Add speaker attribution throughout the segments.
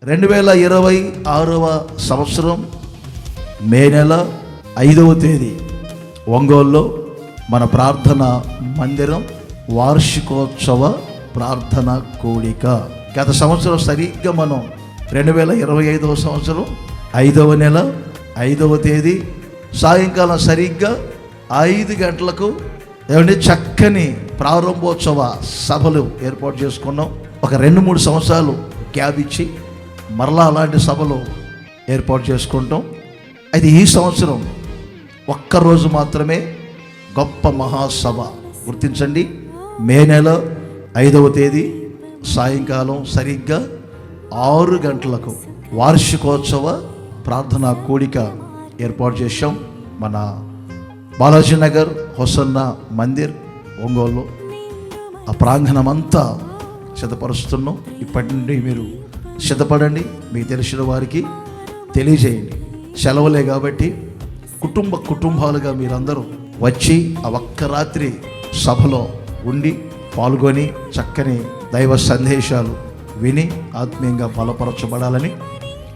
Speaker 1: 2026వ సంవత్సరం మే నెల 5వ తేదీ ఒంగోలులో మన ప్రార్థన మందిరం వార్షికోత్సవ ప్రార్థన కూడిక. గత సంవత్సరం సరిగ్గా మనం 2025వ సంవత్సరం 5వ నెల 5వ తేదీ సాయంకాలం సరిగ్గా 5 గంటలకు ఏమంటే చక్కని ప్రారంభోత్సవ సభలు ఏర్పాటు చేసుకున్నాం. ఒక 2-3 సంవత్సరాలు గ్యాప్ ఇచ్చి మరలా అలాంటి సభలు ఏర్పాటు చేసుకుంటాం. అయితే ఈ సంవత్సరం ఒక్కరోజు మాత్రమే గొప్ప మహాసభ. గుర్తించండి, మే నెల 5వ తేదీ సాయంకాలం సరిగ్గా 6 గంటలకు వార్షికోత్సవ ప్రార్థనా కూడిక ఏర్పాటు చేశాం. మన బాలాజీ నగర్ హొసన్న మందిర్ ఒంగోలు ఆ ప్రాంగణం అంతా సిద్ధపరుస్తున్నాం. ఇప్పటి నుండి మీరు సిద్ధపడండి, మీకు తెలిసిన వారికి తెలియజేయండి. సెలవులే కాబట్టి కుటుంబాలుగా మీరందరూ వచ్చి ఆ ఒక్క రాత్రి సభలో ఉండి పాల్గొని చక్కని దైవ సందేశాలు విని ఆత్మీయంగా బలపరచబడాలని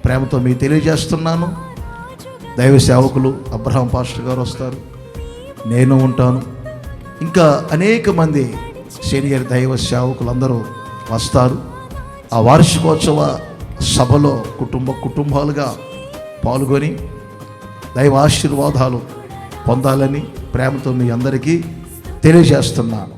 Speaker 1: ప్రేమతో మీకు తెలియజేస్తున్నాను. దైవ సేవకులు అబ్రహాం పాస్టర్ గారు వస్తారు, నేను ఉంటాను, ఇంకా అనేక మంది సీనియర్ దైవ సేవకులందరూ వస్తారు. ఆ వార్షికోత్సవ సభలో కుటుంబాలుగా పాల్గొని దైవ ఆశీర్వాదాలు పొందాలని ప్రేమతో మీ అందరికీ తెలియజేస్తున్నాను.